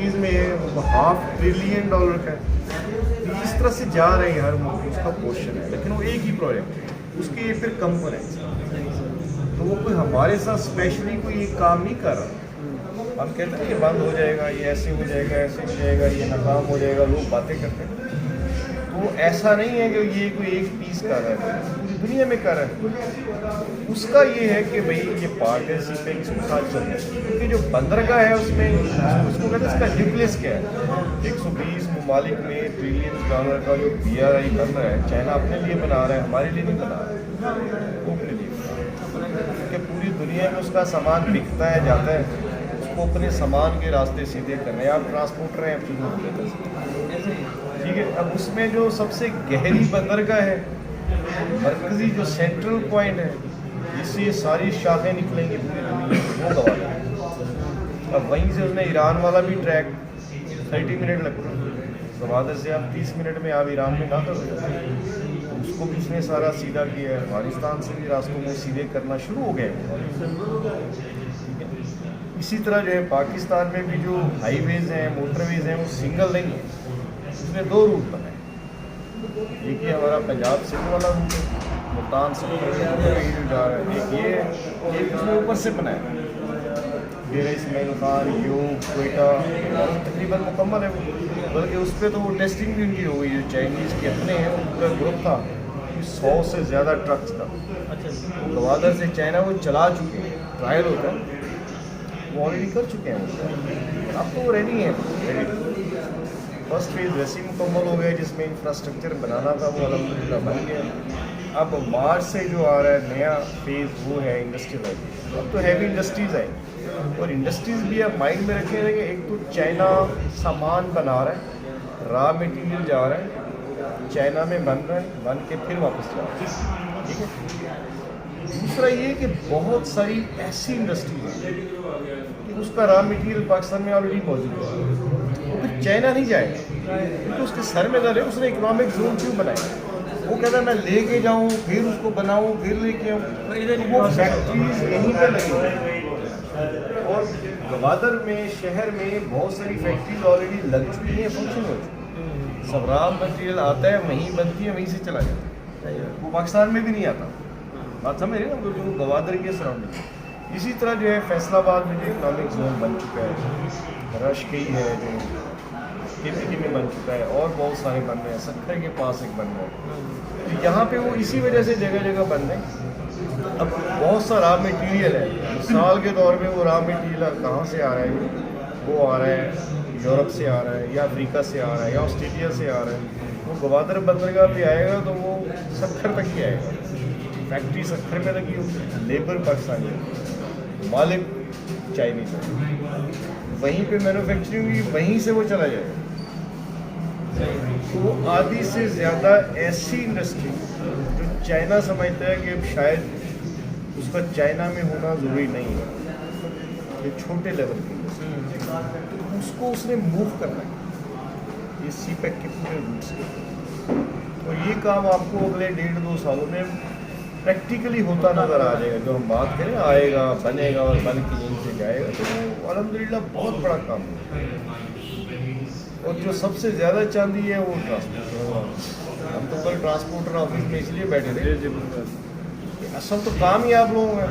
Chinese में $500 billion का है। इस तरह से जा रहे हैं हर मुल्क, उसका पोर्शन है, लेकिन वो एक ही प्रोजेक्ट है, उसके ये फिर कंपोनेंट्स हैं, तो वो कोई हमारे साथ स्पेशली कोई एक काम नहीं कर रहा। हम कहते हैं ये बंद हो जाएगा, ये ऐसे हो जाएगा, ऐसे हो जाएगा, ये नाकाम हो जाएगा, लोग बातें करते हैं। तो ऐसा नहीं है कि ये कोई एक पीस कर रहा है, पूरी दुनिया में कर रहा है। उसका ये है कि भाई ये पार्ट है, इसी पे इसके साथ चल रहा है, क्योंकि जो बंदरगाह है उसमें उसको कहते हैं इसका न्यूक्लियस क्या है। 120 ममालिक में $ट्रिलियन का जो BRI बन रहा है, चाइना अपने लिए बना रहा है, हमारे लिए नहीं बना रहा है, वो अपने लिए बना रहा है, क्योंकि पूरी दुनिया में उसका सामान बिकता है, जाता है, उसको अपने सामान के रास्ते सीधे करने हैं। आप ट्रांसपोर्टर हैं, आप चीज़ों को लेकर ठीक है। अब उसमें जो सबसे गहरी बंदरगाह है, मरकज़ी जो सेंट्रल पॉइंट है, जिससे ये सारी शाखें निकलेंगी पूरी दुनिया में, वो गवादर है। अब वहीं से उसने ईरान वाला भी ट्रैक 30 मिनट लगता है, गवादर से आप 30 मिनट में आप ईरान में दाखिल हो जाते हैं, तो उसको भी उसने सारा सीधा किया है। अफगानिस्तान से भी रास्तों में सीधे करना शुरू हो गए हैं। इसी तरह जो है पाकिस्तान में भी जो हाईवेज़ हैं, मोटरवेज़ हैं, वो सिंगल नहीं है, उसमें 2 रूट बनाए। एक ही हमारा पंजाब सिंध वाला रूट है, मुल्तान से जो जा रहा है, एक उसमें ऊपर से बनाया डेरा इस्माइल खान, यूब, कोयटा, तकरीबन मुकम्मल है वो। बल्कि उस पर तो वो टेस्टिंग भी उनकी हो गई, जो चाइनीज़ के अपने हैं, उनका ग्रुप था 100 से ज़्यादा ट्रक्स का। अच्छा, गवादर से चाइना वो चला चुके हैं, ट्रायल होता है, वो ऑलरेडी कर चुके हैं, अब तो वो रेडी हैं। फर्स्ट फेज़ वैसे ही मुकम्मल हो गया, जिसमें इंफ्रास्ट्रक्चर बनाना था वो अलहम्दुलिल्लाह बन गया। अब मार्च से जो आ रहा है नया फेज़, वो है इंडस्ट्रियलाइजेशन। अब तो हैवी इंडस्ट्रीज़ आएंगी, और इंडस्ट्रीज़ भी आप माइंड में रखें कि एक तो चाइना सामान बना रहा है, रॉ मटेरियल जा रहा है, चाइना में बन रहा है, बन के फिर वापस जा रहा है, ठीक है। दूसरा ये कि बहुत सारी ऐसी इंडस्ट्रीज हैं कि उसका रॉ मटेरियल पाकिस्तान में ऑलरेडी मौजूद है, वो फिर चाइना नहीं जाएगा, क्योंकि उसके सर में दर है, उसने इकोनॉमिक जोन क्यों बनाया। वो कहता है मैं लेके जाऊँ, फिर उसको बनाऊँ, फिर लेके आऊँ, तो वो फैक्ट्रीज यहीं पर लगी। और गवादर में शहर में बहुत सारी फैक्ट्रीज ऑलरेडी लग चुकी हैं, फंक्शन हो चुकी हैं। सब रॉ मटेरियल आता है, वहीं बनती है, वहीं से चला जाता है, वो पाकिस्तान में भी नहीं आता। बात समझ रहे ना, जो गवादर के सराउंडिंग। इसी तरह जो है फैसलाबाद में जो इकोनॉमिक जोन बन चुका है, रशकई है जो KPK में बन चुका है, और बहुत सारे बन रहे हैं, सक्खर के पास एक बन रहा है, तो यहाँ पे वो इसी वजह से जगह जगह बन रहे हैं। अब बहुत सा रॉ मटीरियल है, मिसाल के तौर पे वो रॉ मटीरियल कहाँ से आ रहा है, वो आ रहा है यूरोप से आ रहा है, या अफ्रीका से आ रहा है, या ऑस्ट्रेलिया से आ रहा है। वो गवादर बंदरगाह पे आएगा तो वो सक्खर तक ही आएगा, फैक्ट्री सक्खर में लगी होगी, लेबर पाकिस्तानी, मालिक चाइनीज है, वहीं पे मैन्युफैक्चरिंग हुई, वहीं से वो चला जाएगा। तो वो आधी से ज़्यादा ऐसी इंडस्ट्री जो चाइना समझता है कि अब शायद उसका चाइना में होना ज़रूरी नहीं है, ये छोटे लेवल की इंडस्ट्री, तो उसको उसने मूव करना है ये CPEC के पूरे रूट्स के। और ये काम आपको अगले 1.5-2 सालों में प्रैक्टिकली होता नज़र आ जाएगा। जो हम बात करें आएगा, बनेगा और बन के यहीं से जाएगा, तो वो अल्हम्दुलिल्लाह बहुत बड़ा काम है। और जो सबसे ज़्यादा चांदी है वो ट्रांसपोर्टर। हम तो कल ट्रांसपोर्टर ऑफिस में इसलिए बैठे थे, असल तो काम ही आप लोगों का।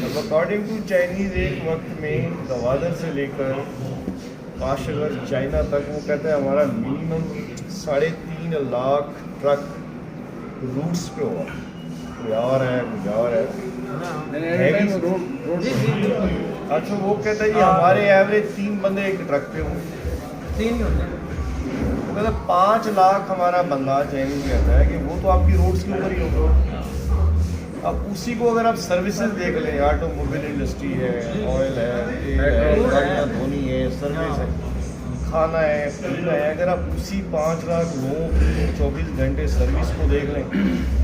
अब अकॉर्डिंग टू चाइनीज़ एक वक्त में गवादर से लेकर काशगर चाइना तक वो कहता है हमारा मिनिमम 3.5 लाख ट्रक रूट्स पे होगा, कोई और है कोई और है। अच्छा, वो कहता है कि हमारे एवरेज 3 बंदे एक ट्रक पे होंगे, 3 ही होते हैं। वो कहता है 5 लाख हमारा बंदा चाइनीज कहता है कि वो तो आपकी रोड्स के ऊपर ही होगा। अब उसी को अगर आप सर्विसेज देख लें, ऑटोमोबाइल इंडस्ट्री है, ऑयल है, गाड़ियाँ धोनी है, सर्विस है, खाना है, पीना है, अगर आप उसी 5 लाख लोगों की 24 घंटे सर्विस को देख लें,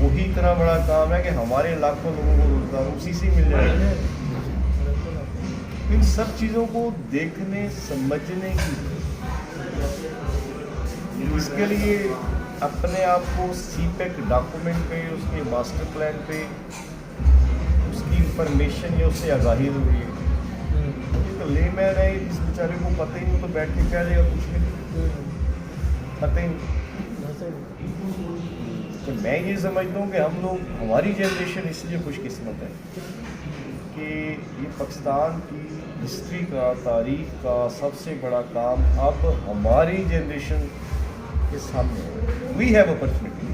वही इतना बड़ा काम है कि हमारे लाखों लोगों को रोजगार उसी से मिल जाएगा। इन सब चीज़ों को देखने समझने की, इसके लिए अपने आप को CPEC डॉक्यूमेंट पे, उसके मास्टर प्लान पे, उसकी इंफॉर्मेशन या उससे आगाही ज़रूरी है। ایک لے مین ہے اس بیچارے کو پتہ ہی نہیں تو بیٹھ کے کہہ دے گا کچھ نہیں پتہ ہی نہیں. تو میں یہ سمجھتا ہوں کہ ہم لوگ ہماری جنریشن اس لیے خوش قسمت ہے کہ یہ پاکستان کی ہسٹری کا تاریخ کا سب سے بڑا کام اب ہماری جنریشن کے سامنے ہے. We have opportunity.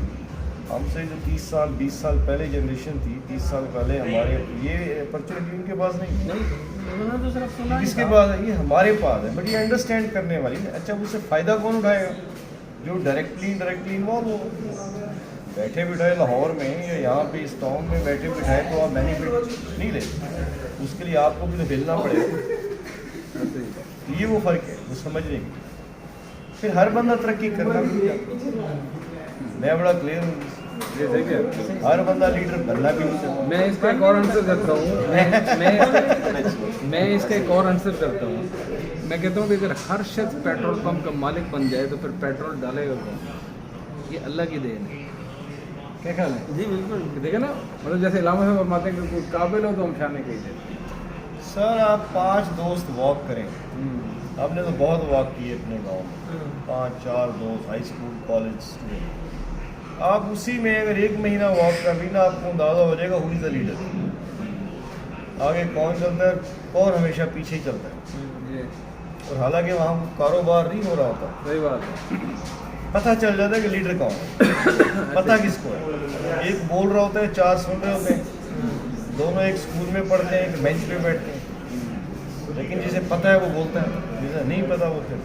ہم سے جو 30 سال 20 سال پہلے جنریشن تھی 30 سال پہلے ہمارے یہ اپرچونیٹی ان کے پاس نہیں ہے. کس کے پاس ہے؟ یہ ہمارے پاس ہے. بٹ یہ انڈرسٹینڈ کرنے والی ہے. اچھا اس سے فائدہ کون اٹھائے گا؟ جو ڈائریکٹلی انوالو ہو. بیٹھے بٹھائے لاہور میں یا یہاں پہ اس ٹاؤن میں بیٹھے بٹھائے تو آپ بینیفٹ نہیں لیتے. اس کے لیے آپ کو بھی تو ہلنا پڑے گا. یہ وہ فرق ہے وہ سمجھنے کی. پھر ہر بندہ ترقی کرنا بھی چاہتا. میں بڑا کلیئر ہوں ہر بندہ لیڈر بننا بھی نہیں چاہتا. میں اس کا ایک اور آنسر کرتا ہوں. میں اس کا ایک اور آنسر کرتا ہوں. میں کہتا ہوں کہ اگر ہر شخص پیٹرول پمپ کا مالک بن جائے تو پھر پیٹرول ڈالے گا کون؟ یہ اللہ کی دین ہے. کیا خیال ہے؟ جی بالکل. دیکھیں نا مطلب جیسے علامہ صاحب فرماتے ہیں کہ کوئی قابل ہو تو ہم شانے کے ہی. سر آپ 5 دوست واک کریں. آپ نے تو بہت واک کیے اپنے گاؤں میں. 5-4 دوست ہائی اسکول کالج اسٹوڈنٹ. آپ اسی میں اگر 1 مہینہ واک کر لینا آپ کو اندازہ ہو جائے گا ہو از دا لیڈر. آگے کون چلتا ہے کون ہمیشہ پیچھے ہی چلتا ہے. اور حالانکہ وہاں کاروبار نہیں ہو رہا ہوتا. صحیح بات ہے. پتہ چل جاتا ہے کہ لیڈر کون ہے. پتہ کس کو ہے. ایک بول رہا ہوتا ہے 4 سن رہے ہوتے ہیں. دونوں ایک اسکول میں پڑھتے ہیں ایک بینچ پہ بیٹھتے ہیں. لیکن جسے پتہ ہے وہ بولتا ہے جسے نہیں پتہ وہ پھر